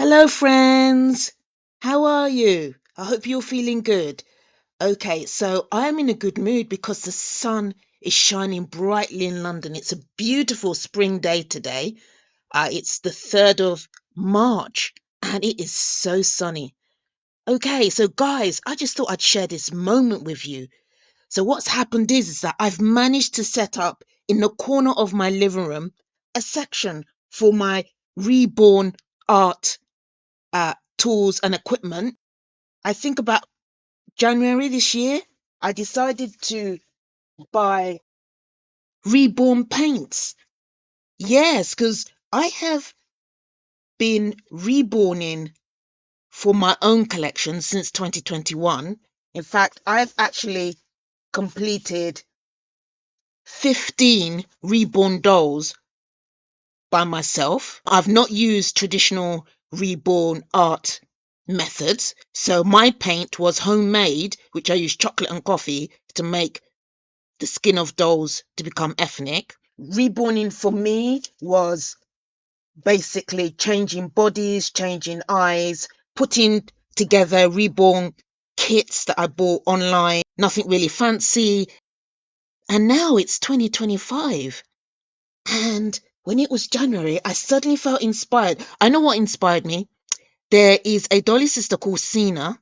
Hello, friends. How are you? I hope you're feeling good. Okay, so I'm in a good mood because the sun is shining brightly in London. It's a beautiful spring day today. It's the 3rd of March and it is so sunny. Okay, so guys, I just thought I'd share this moment with you. So what's happened is that I've managed to set up in the corner of my living room a section for my Reborn art tools and equipment. I think about January this year, I decided to buy Reborn paints. Yes, because I have been reborning for my own collection since 2021. In fact, I've actually completed 15 reborn dolls by myself. I've not used traditional reborn art methods. So my paint was homemade, which I used chocolate and coffee to make the skin of dolls to become ethnic. Reborning for me was basically changing bodies, changing eyes, putting together reborn kits that I bought online, nothing really fancy. And now it's 2025. And when it was January, I suddenly felt inspired. I know what inspired me. There is a dolly sister called Sina.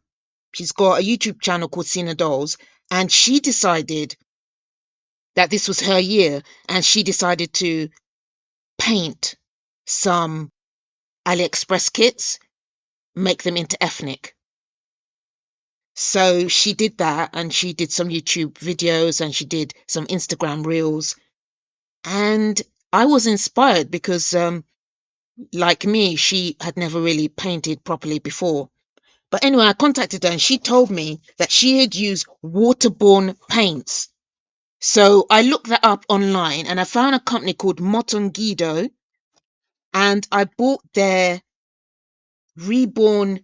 She's got a YouTube channel called Sina Dolls. And she decided that this was her year. And she decided to paint some AliExpress kits, make them into ethnic. So she did that and she did some YouTube videos and she did some Instagram reels. And I was inspired because like me, she had never really painted properly before. But anyway, I contacted her and she told me that she had used waterborne paints. So I looked that up online and I found a company called Motongido and I bought their Reborn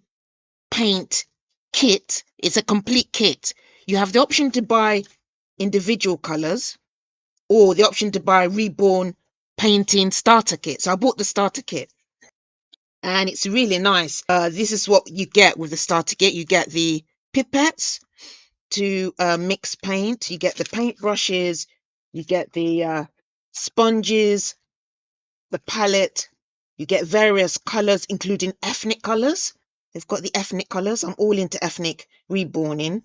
paint kit. It's a complete kit. You have the option to buy individual colors or the option to buy Reborn painting starter kit. So I bought the starter kit. And it's really nice. This is what you get with the starter kit. You get the pipettes to mix paint. You get the paint brushes. You get the sponges, the palette. You get various colors, including ethnic colors. They've got the ethnic colors. I'm all into ethnic reborning.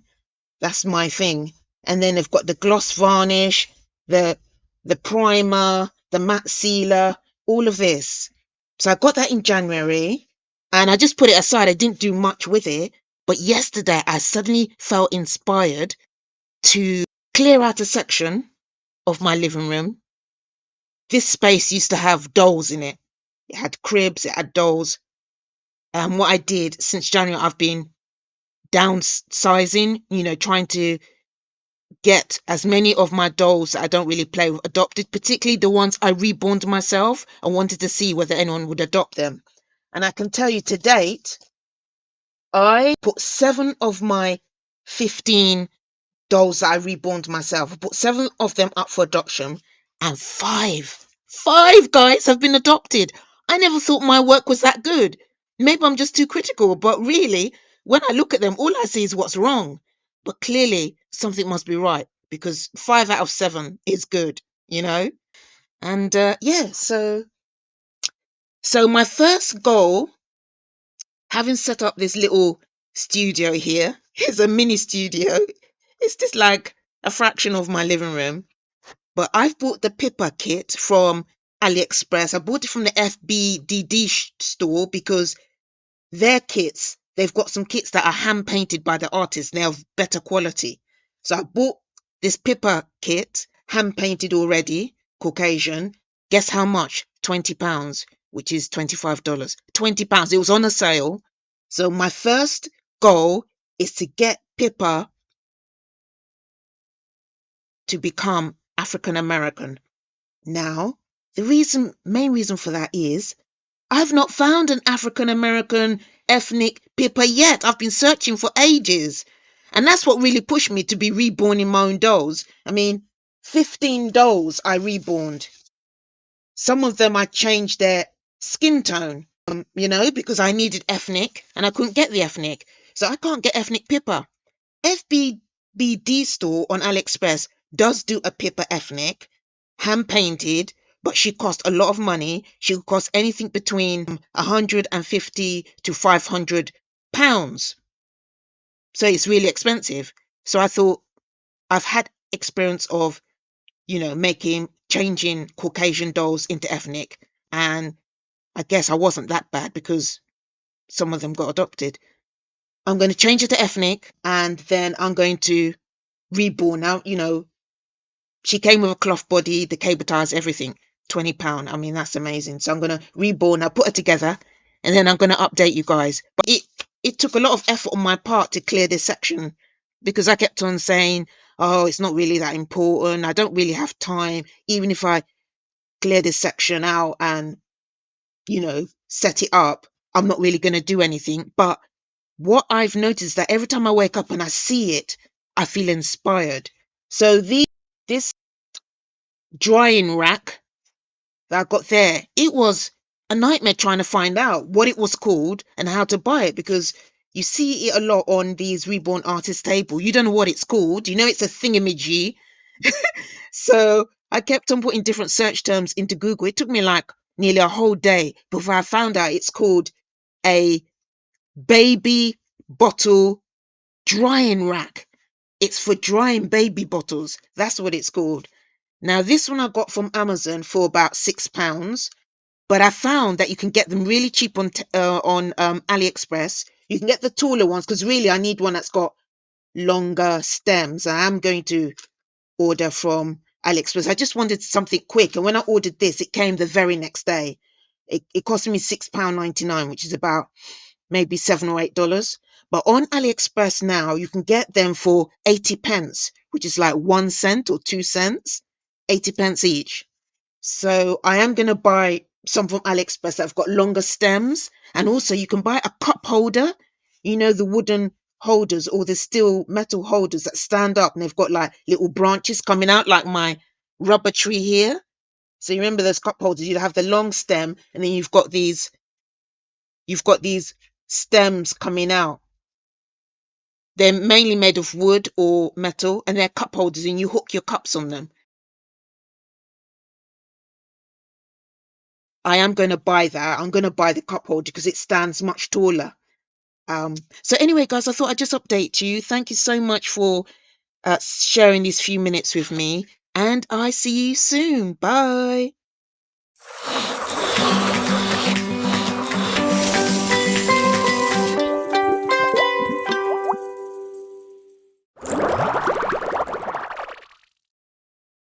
That's my thing. And then they've got the gloss varnish, the the primer, the matte sealer, all of this. So I got that in January and I just put it aside. I didn't do much with it. But yesterday I suddenly felt inspired to clear out a section of my living room. This space used to have dolls in it. It had cribs, it had dolls. And what I did since January, I've been downsizing, trying to get as many of my dolls that I don't really play with adopted, particularly the ones I reborned myself. I wanted to see whether anyone would adopt them. And I can tell you to date, I put 7 of my 15 dolls that I reborned myself. I put 7 of them up for adoption, and five guys have been adopted. I never thought my work was that good. Maybe I'm just too critical, but really, when I look at them, all I see is what's wrong. But clearly, something must be right because 5 out of 7 is good. And yeah, so my first goal, having set up this little studio here, is a mini studio. It's just like a fraction of my living room. But I've bought the Pippa kit from AliExpress. I bought it from the FBDD store because their kits, they've got some kits that are hand painted by the artist. They're of better quality. So I bought this Pippa kit, hand painted already, Caucasian. Guess how much? £20, which is $25. £20. It was on a sale. So my first goal is to get Pippa to become African American. Now, the main reason for that is I've not found an African American ethnic Pippa yet. I've been searching for ages. And that's what really pushed me to be reborn in my own dolls. I mean, 15 dolls I reborned. Some of them I changed their skin tone. because I needed ethnic and I couldn't get the ethnic. So I can't get ethnic pippa. FBBD store on AliExpress does do a pippa ethnic, hand painted, but she cost a lot of money. She would cost anything between 150 to £500. So it's really expensive. So I thought, I've had experience of, changing Caucasian dolls into ethnic. And I guess I wasn't that bad because some of them got adopted. I'm going to change it to ethnic, and then I'm going to reborn. Now, she came with a cloth body, the cable ties, everything. £20. I mean, that's amazing. So I'm going to reborn. I put her together, and then I'm going to update you guys. But it took a lot of effort on my part to clear this section, because I kept on saying, oh, it's not really that important. I don't really have time. Even if I clear this section out and, set it up, I'm not really going to do anything. But what I've noticed, that every time I wake up and I see it, I feel inspired. So this drying rack that I got there, it was a nightmare trying to find out what it was called and how to buy it, because you see it a lot on these Reborn artist table. You don't know what it's called. You know it's a thingamajig. So I kept on putting different search terms into Google. It took me like nearly a whole day before I found out it's called a baby bottle drying rack. It's for drying baby bottles. That's what it's called. Now, this one I got from Amazon for about £6, but I found that you can get them really cheap on AliExpress. You can get the taller ones, because really I need one that's got longer stems. I am going to order from AliExpress. I just wanted something quick, and when I ordered this, it came the very next day. It cost me £6.99, which is about maybe $7 or $8. But on AliExpress now, you can get them for 80p, which is like 1 cent or 2 cents, 80p each. So I am going to buy some from AliExpress that have got longer stems. And also you can buy a cup holder, the wooden holders or the steel metal holders that stand up, and they've got like little branches coming out, like my rubber tree here. So you remember those cup holders, you have the long stem, and then you've got these stems coming out. They're mainly made of wood or metal, and they're cup holders, and you hook your cups on them. I am going to buy that. I'm going to buy the cup holder because it stands much taller. So anyway, guys, I thought I'd just update you. Thank you so much for sharing these few minutes with me, and I see you soon. Bye.